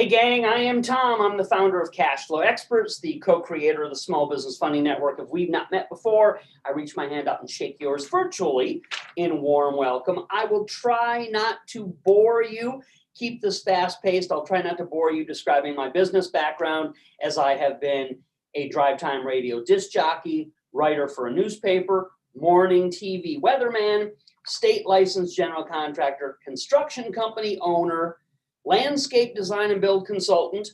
Hey gang, I am Tom. I'm the founder of Cashflow Experts, the co-creator of the Small Business Funding Network. If we've not met before, I reach my hand out and shake yours virtually in warm welcome. I will try not to bore you. Keep this fast-paced. I'll try not to bore you describing my business background, as I have been a drive time radio disc jockey, writer for a newspaper, morning TV weatherman, state licensed general contractor, construction company owner, landscape design and build consultant,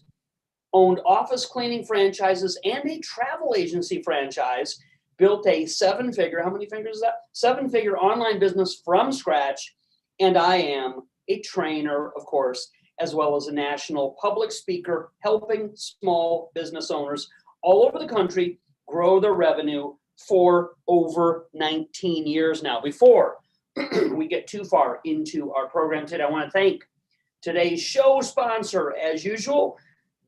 owned office cleaning franchises and a travel agency franchise, built a seven-figure, how many fingers is that? Seven-figure online business from scratch, and I am a trainer, of course, as well as a national public speaker, helping small business owners all over the country grow their revenue for over 19 years now. Before we get too far into our program today, I want to thank today's show sponsor, as usual,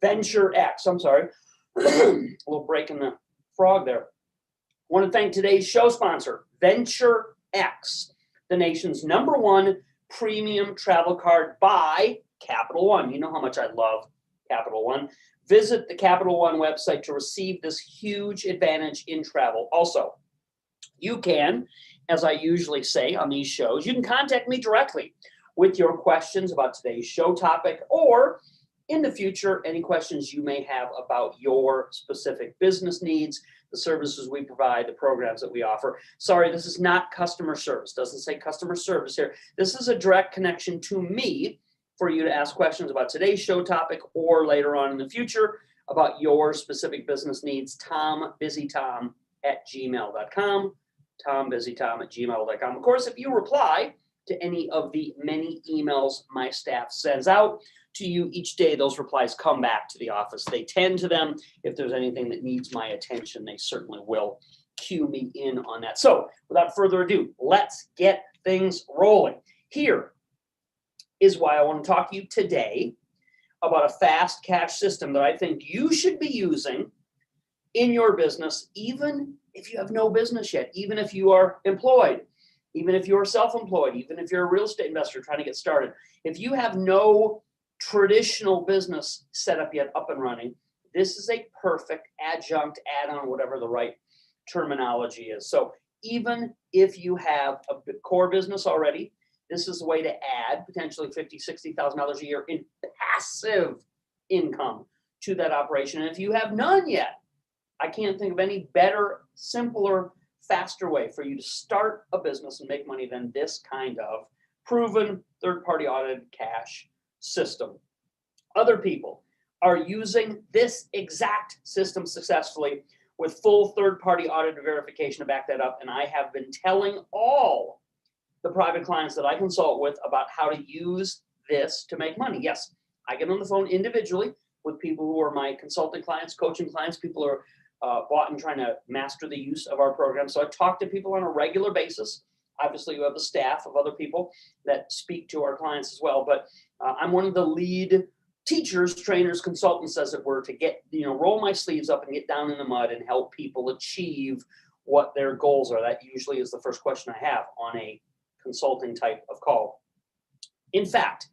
Venture X. I'm sorry, a little break in the frog there. I want to thank today's show sponsor, Venture X, the nation's #1 premium travel card by Capital One. You know how much I love Capital One. Visit the Capital One website to receive this huge advantage in travel. Also, you can, as I usually say on these shows, you can contact me directly with your questions about today's show topic, or in the future, any questions you may have about your specific business needs, the services we provide, the programs that we offer. Sorry, this is not customer service. Doesn't say customer service here. This is a direct connection to me for you to ask questions about today's show topic, or later on in the future about your specific business needs. TomBusyTom@gmail.com. TomBusyTom@gmail.com. Of course, if you reply to any of the many emails my staff sends out to you each day, those replies come back to the office. They tend to them. If there's anything that needs my attention, they certainly will cue me in on that. So without further ado, let's get things rolling. Here is why I want to talk to you today about a fast cash system that I think you should be using in your business, even if you have no business yet, even if you are employed, even if you're self-employed, even if you're a real estate investor trying to get started. If you have no traditional business set up yet, up and running, this is a perfect adjunct, add-on, whatever the right terminology is. So even if you have a core business already, this is a way to add potentially $50,000, $60,000 a year in passive income to that operation. And if you have none yet, I can't think of any better, simpler, faster way for you to start a business and make money than this kind of proven third-party audited cash system. Other people are using this exact system successfully with full third-party audited verification to back that up, and I have been telling all the private clients that I consult with about how to use this to make money. Yes, I get on the phone individually with people who are my consulting clients, coaching clients, people who are bought and trying to master the use of our program. So I talk to people on a regular basis. Obviously, you have a staff of other people that speak to our clients as well. But I'm one of the lead teachers, trainers, consultants, as it were, to get, roll my sleeves up and get down in the mud and help people achieve what their goals are. That usually is the first question I have on a consulting type of call. In fact,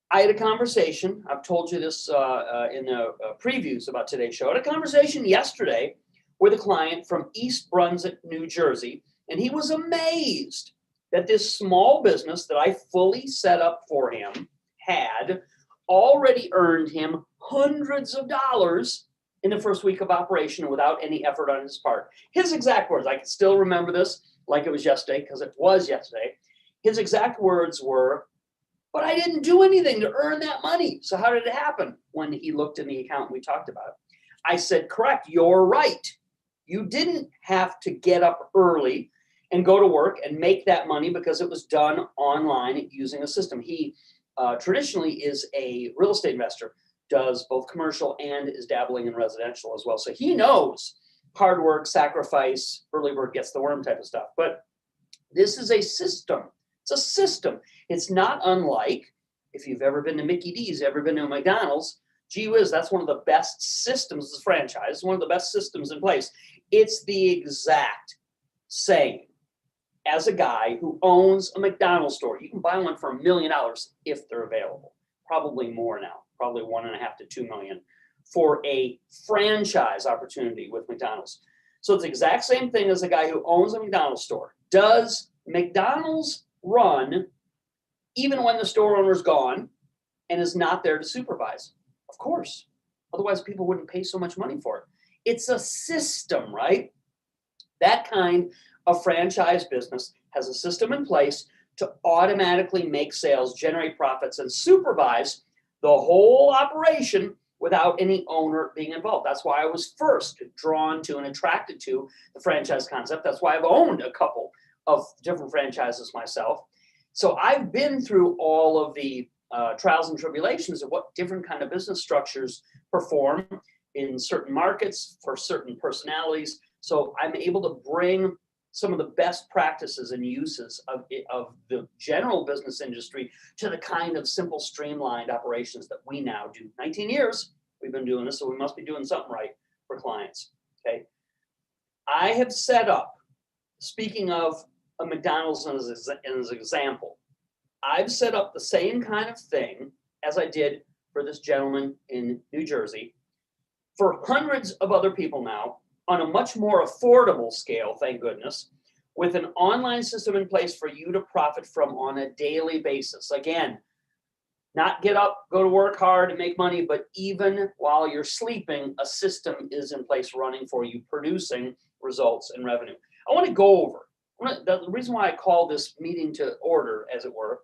I had a conversation, I've told you this in the previews about today's show. I had a conversation yesterday with a client from East Brunswick, New Jersey, and he was amazed that this small business that I fully set up for him had already earned him hundreds of dollars in the first week of operation without any effort on his part. His exact words, I can still remember this like it was yesterday, because it was yesterday. His exact words were, "But I didn't do anything to earn that money. So how did it happen?" When he looked in the account, we talked about it. I said, correct, you're right. You didn't have to get up early and go to work and make that money because it was done online using a system. He traditionally is a real estate investor, does both commercial and is dabbling in residential as well. So he knows hard work, sacrifice, early bird gets the worm type of stuff. But this is a system. It's a system. It's not unlike, if you've ever been to Mickey D's, ever been to a McDonald's, gee whiz, that's one of the best systems as a franchise. It's one of the best systems in place. It's the exact same as a guy who owns a McDonald's store. You can buy one for $1 million if they're available, probably more now. probably 1.5 to 2 million for a franchise opportunity with McDonald's. So it's the exact same thing as a guy who owns a McDonald's store. Does McDonald's run even when the store owner's gone and is not there to supervise? Of course. Otherwise, people wouldn't pay so much money for it. It's a system, right? That kind of franchise business has a system in place to automatically make sales, generate profits, and supervise the whole operation without any owner being involved. That's why I was first drawn to and attracted to the franchise concept. That's why I've owned a couple of different franchises myself. So I've been through all of the trials and tribulations of what different kind of business structures perform in certain markets for certain personalities. So I'm able to bring some of the best practices and uses of the general business industry to the kind of simple, streamlined operations that we now do. 19 years we've been doing this, so we must be doing something right for clients, okay? I have set up, speaking of a McDonald's as an example, I've set up the same kind of thing as I did for this gentleman in New Jersey for hundreds of other people now, on a much more affordable scale, thank goodness, with an online system in place for you to profit from on a daily basis. Again, not get up, go to work hard and make money, but even while you're sleeping, a system is in place running for you, producing results and revenue. I want to go over, the reason why I call this meeting to order, as it were,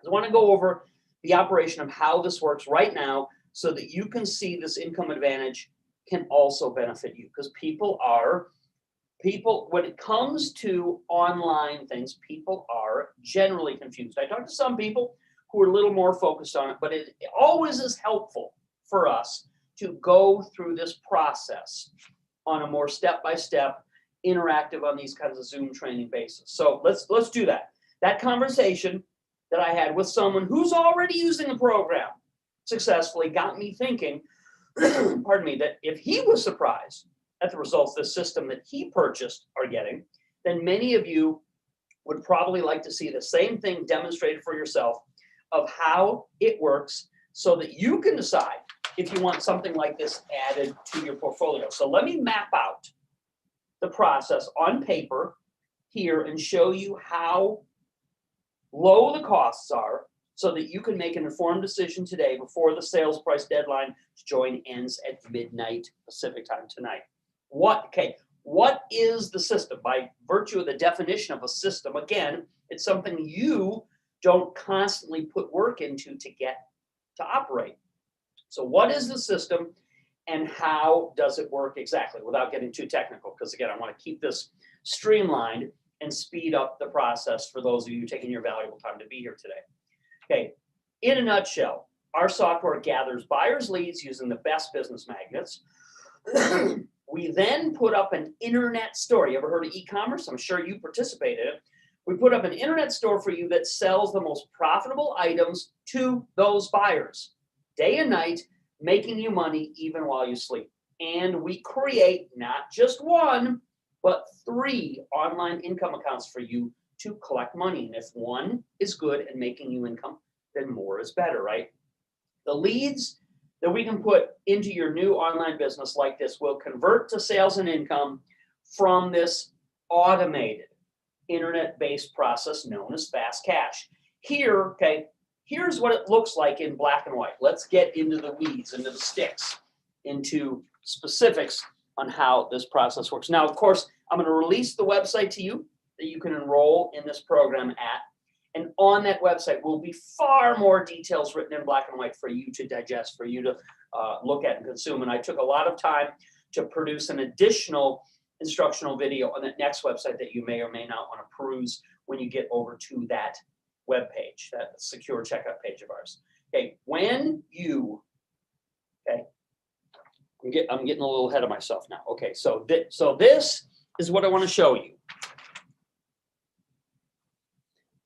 is I want to go over the operation of how this works right now so that you can see this income advantage can also benefit you, because people, when it comes to online things, people are generally confused. I talk to some people who are a little more focused on it, but it always is helpful for us to go through this process on a more step-by-step, interactive on these kinds of Zoom training basis. So let's do that. That conversation that I had with someone who's already using the program successfully got me thinking, pardon me, that if he was surprised at the results the system that he purchased are getting, then many of you would probably like to see the same thing demonstrated for yourself of how it works so that you can decide if you want something like this added to your portfolio. So let me map out the process on paper here and show you how low the costs are so that you can make an informed decision today before the sales price deadline to join ends at midnight Pacific time tonight. What is the system? By virtue of the definition of a system, again, it's something you don't constantly put work into to get to operate. So what is the system and how does it work exactly, without getting too technical? Because again, I want to keep this streamlined and speed up the process for those of you taking your valuable time to be here today. Okay, in a nutshell, our software gathers buyers' leads using the best business magnets. We then put up an internet store. You ever heard of e-commerce? I'm sure you participated in it. We put up an internet store for you that sells the most profitable items to those buyers, day and night, making you money even while you sleep. And we create not just one, but 3 online income accounts for you to collect money. And if one is good and making you income, then more is better, right? The leads that we can put into your new online business like this will convert to sales and income from this automated internet-based process known as Fast Cash. Here, okay, here's what it looks like in black and white. Let's get into the weeds, into the sticks, into specifics on how this process works. Now, of course, I'm going to release the website to you that you can enroll in this program at. And on that website will be far more details written in black and white for you to digest, for you to look at and consume. And I took a lot of time to produce an additional instructional video on that next website that you may or may not want to peruse when you get over to that web page, that secure checkout page of ours. Okay, when you, okay, I'm getting a little ahead of myself now. Okay, so this is what I want to show you.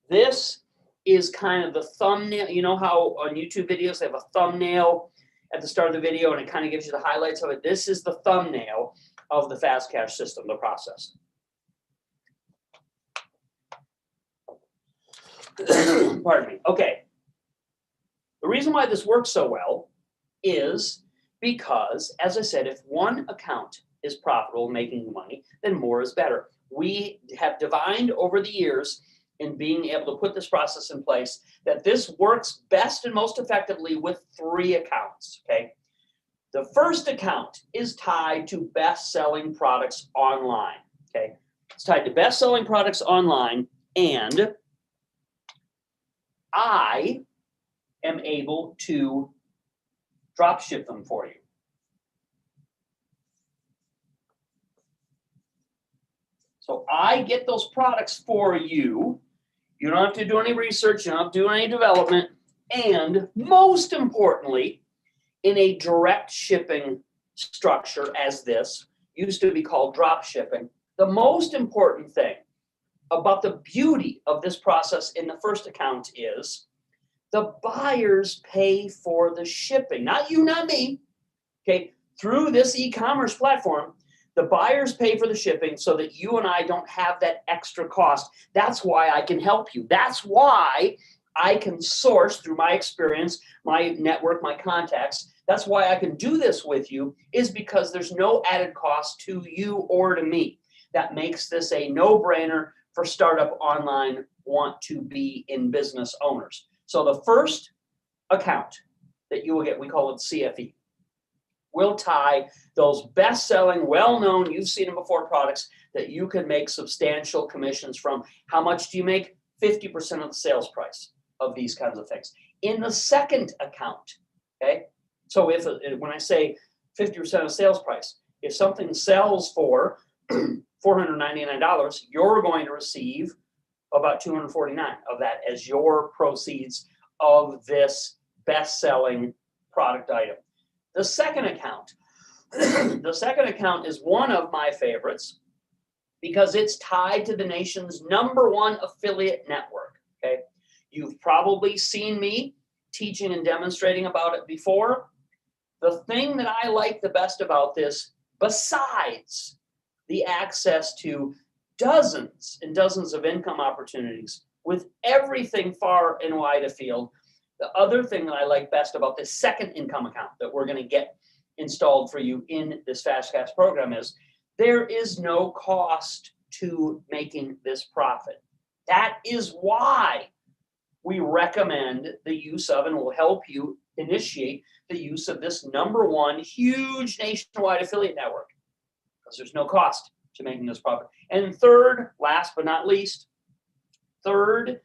This is kind of the thumbnail. You know how on YouTube videos they have a thumbnail at the start of the video and it kind of gives you the highlights of it? This is the thumbnail of the Fast Cash system, the process. Pardon me. Okay. The reason why this works so well is because, as I said, if one account is profitable, making money, then more is better. We have divined over the years in being able to put this process in place that this works best and most effectively with 3 accounts, okay? The first account is tied to best-selling products online, okay? It's tied to best-selling products online, and I am able to drop ship them for you. So I get those products for you. You don't have to do any research, you don't have to do any development, and most importantly, in a direct shipping structure as this, used to be called drop shipping, the most important thing about the beauty of this process in the first account is the buyers pay for the shipping, not you, not me, okay? Through this e-commerce platform, the buyers pay for the shipping so that you and I don't have that extra cost. That's why I can help you. That's why I can source through my experience, my network, my contacts. That's why I can do this with you, is because there's no added cost to you or to me. That makes this a no-brainer for startup online want to be in business owners. So the first account that you will get, we call it CFE, will tie those best-selling, well-known, you've seen them before products that you can make substantial commissions from. How much do you make? 50% of the sales price of these kinds of things. In the second account, okay? So if when I say 50% of sales price, if something sells for $499, you're going to receive about $249 of that as your proceeds of this best-selling product item. The second account, the second account is one of my favorites because it's tied to the nation's #1 affiliate network, okay? You've probably seen me teaching and demonstrating about it before. The thing that I like the best about this, besides the access to dozens and dozens of income opportunities with everything far and wide afield, the other thing that I like best about this second income account that we're going to get installed for you in this FastCast program is there is no cost to making this profit. That is why we recommend the use of and will help you initiate the use of this #1 huge nationwide affiliate network, because there's no cost to making this profit. And third, last but not least, the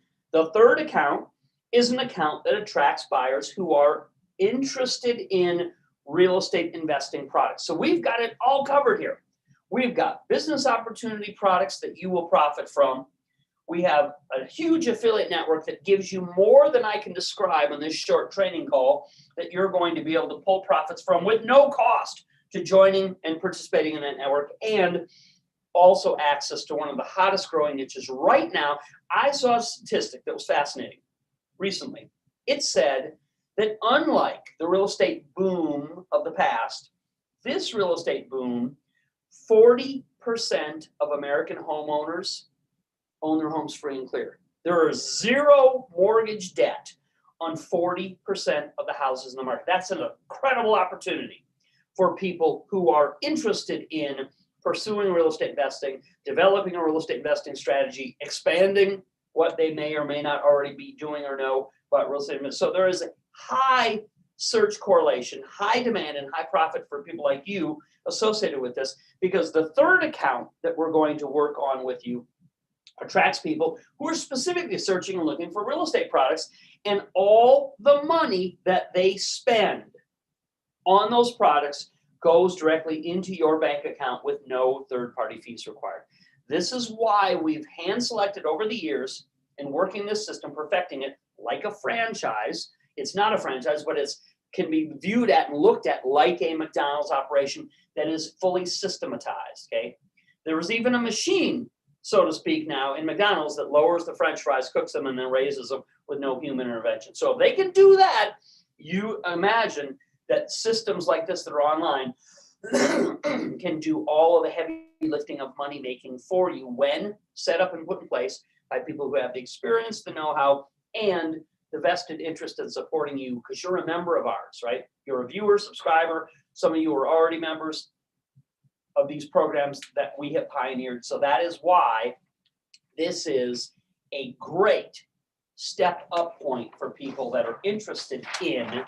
third account is an account that attracts buyers who are interested in real estate investing products. So we've got it all covered here. We've got business opportunity products that you will profit from. We have a huge affiliate network that gives you more than I can describe on this short training call that you're going to be able to pull profits from with no cost to joining and participating in that network, and also access to one of the hottest growing niches right now. I saw a statistic that was fascinating recently. It said that unlike the real estate boom of the past, this real estate boom, 40% of American homeowners own their homes free and clear. There is zero mortgage debt on 40% of the houses in the market. That's an incredible opportunity for people who are interested in pursuing real estate investing, developing a real estate investing strategy, expanding what they may or may not already be doing or know about real estate investing. So there is a high search correlation, high demand, and high profit for people like you associated with this, because the third account that we're going to work on with you attracts people who are specifically searching and looking for real estate products, and all the money that they spend on those products goes directly into your bank account with no third-party fees required. This is why we've hand-selected over the years in working this system, perfecting it like a franchise. It's not a franchise, but it can be viewed at and looked at like a McDonald's operation that is fully systematized, okay? There is even a machine, so to speak, now in McDonald's that lowers the French fries, cooks them, and then raises them with no human intervention. So if they can do that, you imagine that systems like this that are online can do all of the heavy lifting of money making for you when set up and put in place by people who have the experience, the know-how, and the vested interest in supporting you because you're a member of ours, right? You're a viewer, subscriber. Some of you are already members of these programs that we have pioneered. So that is why this is a great step up point for people that are interested in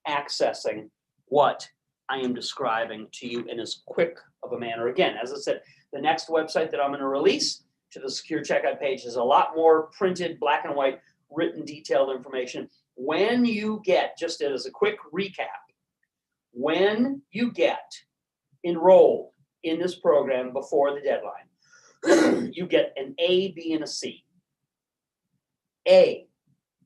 accessing what I am describing to you in as quick of a manner. Again, as I said, the next website that I'm going to release to the secure checkout page is a lot more printed, black and white, written, detailed information. When you get, just as a quick recap, when you get enrolled in this program before the deadline, you get an A, B, and a C. A,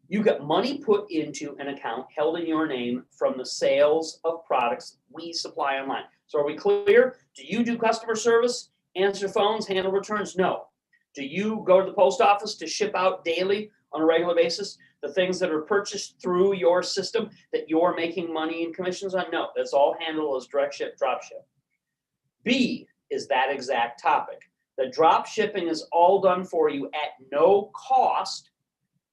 you get money put into an account held in your name from the sales of products we supply online. So are we clear? Do you do customer service, answer phones, handle returns? No. Do you go to the post office to ship out daily on a regular basis the things that are purchased through your system that you're making money in commissions on? No, that's all handled as direct ship, drop ship. B is that exact topic. The drop shipping is all done for you at no cost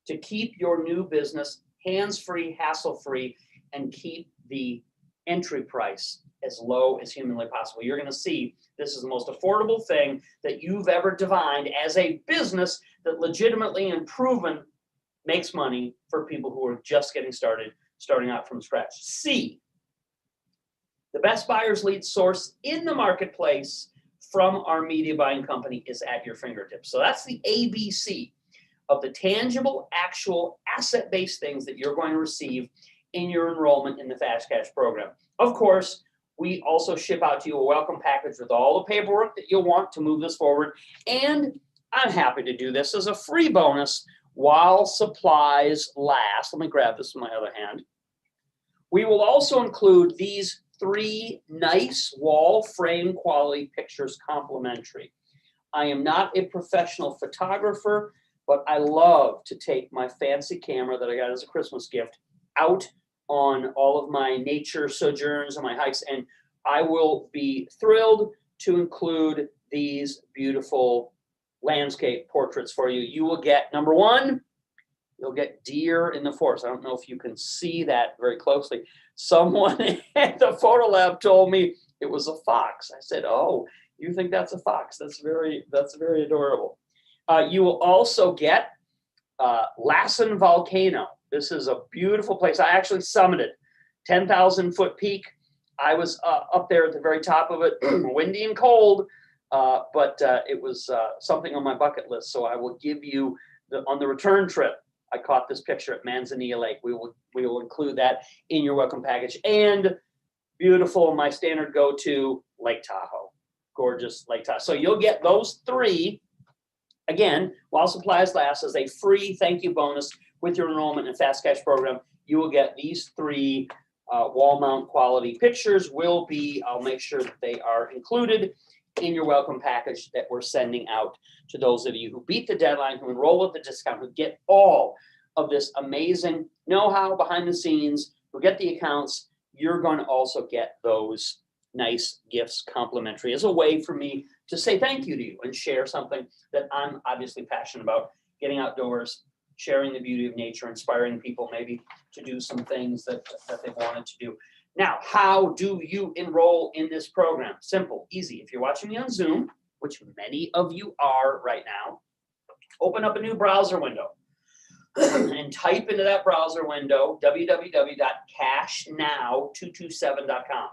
to keep your new business hands-free, hassle-free, and keep the entry price as low as humanly possible. You're going to see this is the most affordable thing that you've ever divined as a business that legitimately and proven makes money for people who are just getting started, starting out from scratch. C, the best buyer's lead source in the marketplace from our media buying company is at your fingertips. So that's the ABC of the tangible, actual, asset-based things that you're going to receive in your enrollment in the Fast Cash program. Of course, we also ship out to you a welcome package with all the paperwork that you'll want to move this forward. And I'm happy to do this as a free bonus while supplies last. Let me grab this in my other hand. We will also include these 3 nice wall frame quality pictures complimentary. I am not a professional photographer, but I love to take my fancy camera that I got as a Christmas gift out on all of my nature sojourns and my hikes, and I will be thrilled to include these beautiful landscape portraits for you. You will get, number 1, you'll get deer in the forest. I don't know if you can see that very closely. Someone at the photo lab told me it was a fox. I said, "Oh, you think that's a fox? That's very adorable." You will also get Lassen Volcano. This is a beautiful place. I actually summited 10,000-foot peak. I was up there at the very top of it, windy and cold, but it was something on my bucket list. So I will give you, on the return trip, I caught this picture at Manzanilla Lake. We will include that in your welcome package. And beautiful, my standard go-to, Lake Tahoe. Gorgeous Lake Tahoe. So you'll get those 3, again, while supplies last, as a free thank you bonus with your enrollment in the Fast Cash program. You will get these 3 wall mount quality pictures. I'll make sure that they are included in your welcome package that we're sending out to those of you who beat the deadline, who enroll at the discount, who get all of this amazing know-how behind the scenes, who get the accounts. You're going to also get those nice gifts complimentary as a way for me to say thank you to you and share something that I'm obviously passionate about, getting outdoors, sharing the beauty of nature, inspiring people maybe to do some things that they wanted to do. Now, how do you enroll in this program? Simple, easy. If you're watching me on Zoom, which many of you are right now, open up a new browser window and type into that browser window www.cashnow227.com.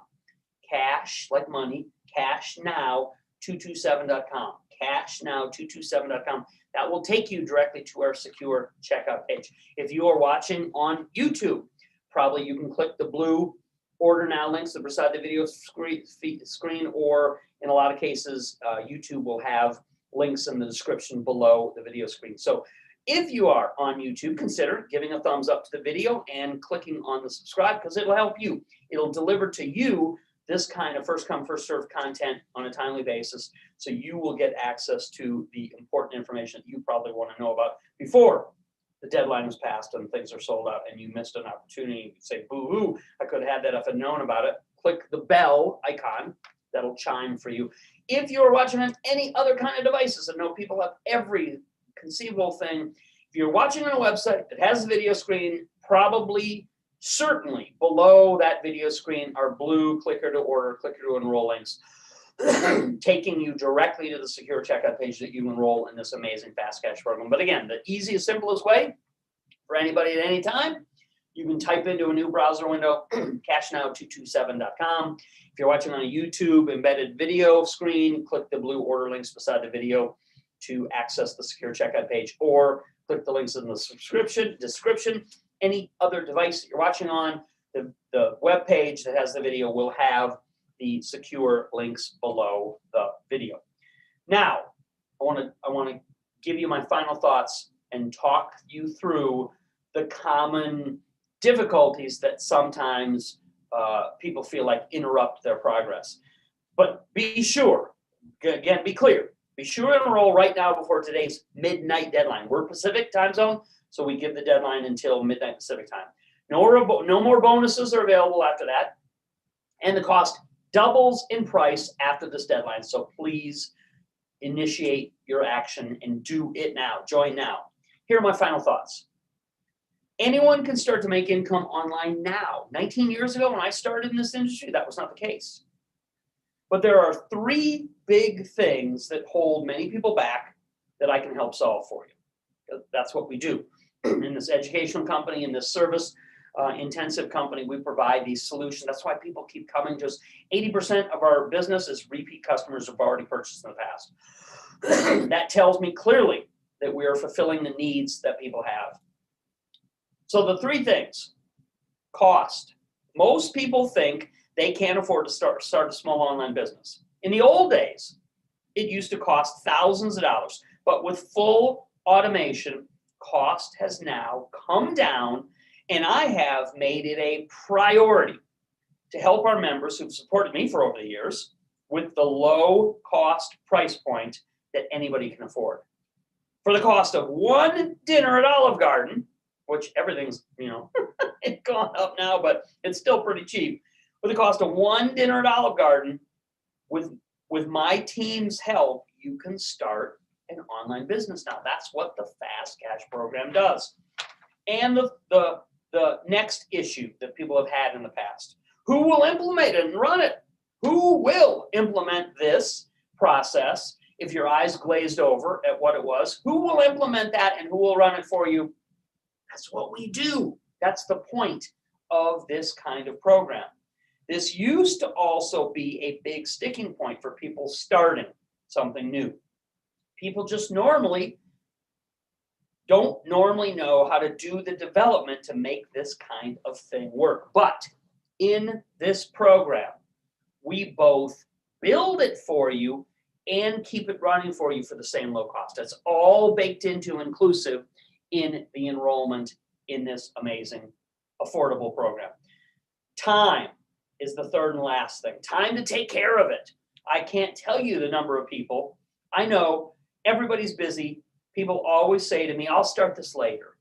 Cash, like money, cashnow227.com. Cashnow227.com. That will take you directly to our secure checkout page. If you are watching on YouTube, probably you can click the blue order now links that are beside the video screen, or in a lot of cases, YouTube will have links in the description below the video screen. So if you are on YouTube, consider giving a thumbs up to the video and clicking on the subscribe, because it'll help you. It'll deliver to you this kind of first come, first served content on a timely basis, so you will get access to the important information that you probably want to know about before the deadline is passed and things are sold out and you missed an opportunity. You say, boo-hoo, I could have had that if I'd known about it. Click the bell icon. That'll chime for you. If you're watching on any other kind of devices, and know people have every conceivable thing If you're watching on a website that has a video screen, probably, certainly below that video screen are blue clicker to order, clicker to enroll links, taking you directly to the secure checkout page that you enroll in this amazing Fast Cash program. But again, the easiest, simplest way for anybody at any time, you can type into a new browser window, cashnow227.com. If you're watching on a YouTube embedded video screen, click the blue order links beside the video to access the secure checkout page, or click the links in the description. Any other device that you're watching on, the web page that has the video will have the secure links below the video. Now, I want to give you my final thoughts and talk you through the common difficulties that sometimes people feel like interrupt their progress. But be sure, again, be clear. Be sure to enroll right now before today's midnight deadline. We're Pacific time zone, so we give the deadline until midnight Pacific time. No more bonuses are available after that. And the cost doubles in price after this deadline. So please initiate your action and do it now. Join now. Here are my final thoughts. Anyone can start to make income online now. 19 years ago when I started in this industry, that was not the case. But there are three big things that hold many people back that I can help solve for you. That's what we do. In this educational company, in this service intensive company, we provide these solutions. That's why people keep coming. Just 80% of our business is repeat customers who've already purchased in the past. That tells me clearly that we are fulfilling the needs that people have. So the three things: cost. Most people think they can't afford to start a small online business. In the old days, it used to cost thousands of dollars, but with full automation, cost has now come down, and I have made it a priority to help our members who've supported me for over the years with the low cost price point that anybody can afford. For the cost of one dinner at Olive Garden, which everything's, it's gone up now, but it's still pretty cheap. For the cost of one dinner at Olive Garden, with my team's help, you can start an online business now. That's what the Fast Cash program does. And the next issue that people have had in the past: who will implement it and run it? Who will implement this process? If your eyes glazed over at what it was, who will implement that and who will run it for you? That's what we do. That's the point of this kind of program. This used to also be a big sticking point for people starting something new. People just don't normally know how to do the development to make this kind of thing work. But in this program, we both build it for you and keep it running for you for the same low cost. That's all baked into, inclusive in the enrollment in this amazing, affordable program. Time is the third and last thing. Time to take care of it. I can't tell you the number of people. I know everybody's busy. People always say to me, I'll start this later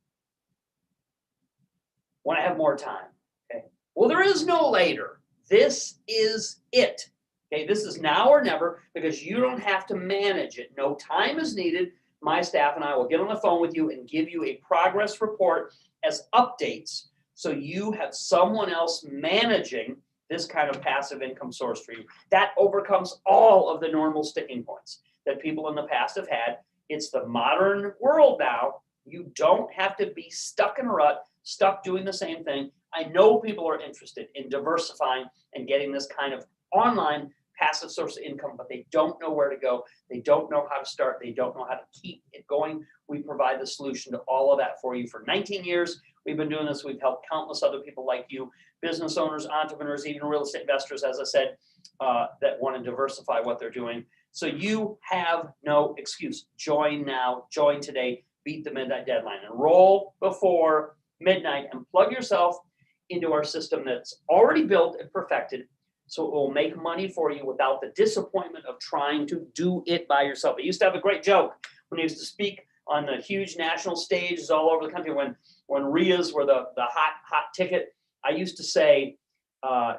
when I have more time. Okay. Well, there is no later. This is it. Okay. This is now or never, because you don't have to manage it. No time is needed. My staff and I will get on the phone with you and give you a progress report as updates, so you have someone else managing this kind of passive income source for you. That overcomes all of the normal sticking points that people in the past have had. It's the modern world now. You don't have to be stuck in a rut, stuck doing the same thing. I know people are interested in diversifying and getting this kind of online passive source of income, but they don't know where to go. They don't know how to start. They don't know how to keep it going. We provide the solution to all of that for you. For 19 years, we've been doing this. We've helped countless other people like you, business owners, entrepreneurs, even real estate investors, as I said, that want to diversify what they're doing. So you have no excuse. Join now. Join today. Beat the midnight deadline. Enroll before midnight and plug yourself into our system that's already built and perfected, so it will make money for you without the disappointment of trying to do it by yourself. I used to have a great joke when I used to speak on the huge national stages all over the country when RIAs were the hot ticket. I used to say,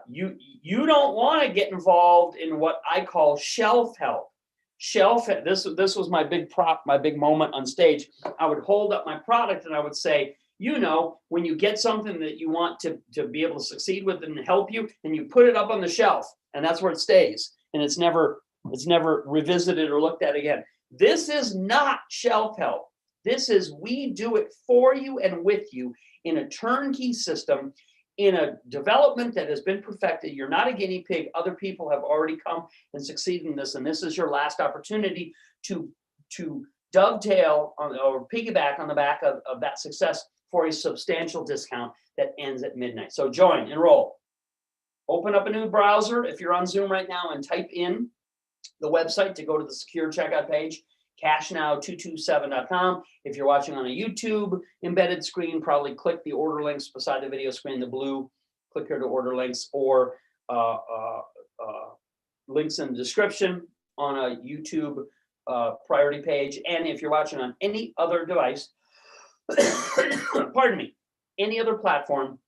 you don't want to get involved in what I call shelf help. shelf. This was my big prop, my big moment on stage. I would hold up my product and I would say, you know, when you get something that you want to be able to succeed with and help you, and you put it up on the shelf, and that's where it stays, and it's never revisited or looked at again. This is not shelf help. This is, we do it for you and with you in a turnkey system, in a development that has been perfected. You're not a guinea pig. Other people have already come and succeeded in this, and this is your last opportunity to dovetail on or piggyback on the back of that success for a substantial discount that ends at midnight. So join, enroll. Open up a new browser if you're on Zoom right now and type in the website to go to the secure checkout page, cashnow227.com. If you're watching on a YouTube embedded screen, probably click the order links beside the video screen, the blue clicker to order links, or links in the description on a YouTube priority page. And if you're watching on any other device, pardon me, any other platform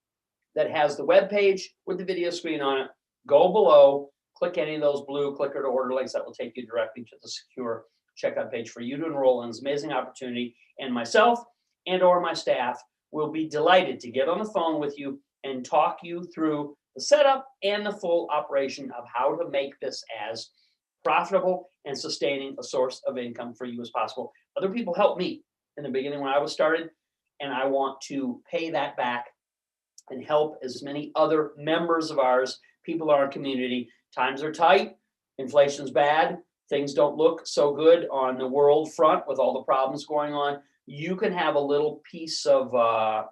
that has the web page with the video screen on it, go below, click any of those blue clicker to order links that will take you directly to the secure checkout page for you to enroll in this amazing opportunity. And myself and or my staff will be delighted to get on the phone with you and talk you through the setup and the full operation of how to make this as profitable and sustaining a source of income for you as possible. Other people helped me in the beginning when I was started, and I want to pay that back and help as many other members of ours, people in our community. Times are tight, inflation's bad, things don't look so good on the world front with all the problems going on. You can have a little piece of calm,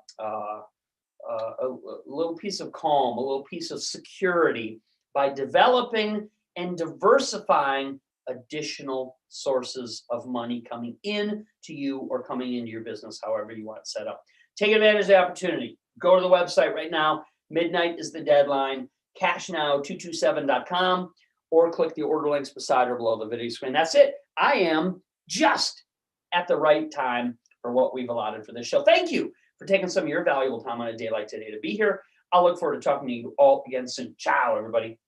a little piece of security by developing and diversifying additional sources of money coming in to you or coming into your business, however you want it set up. Take advantage of the opportunity. Go to the website right now. Midnight is the deadline. Cashnow227.com, or click the order links beside or below the video screen. That's it. I am just at the right time for what we've allotted for this show. Thank you for taking some of your valuable time on a day like today to be here. I'll look forward to talking to you all again soon. Ciao, everybody.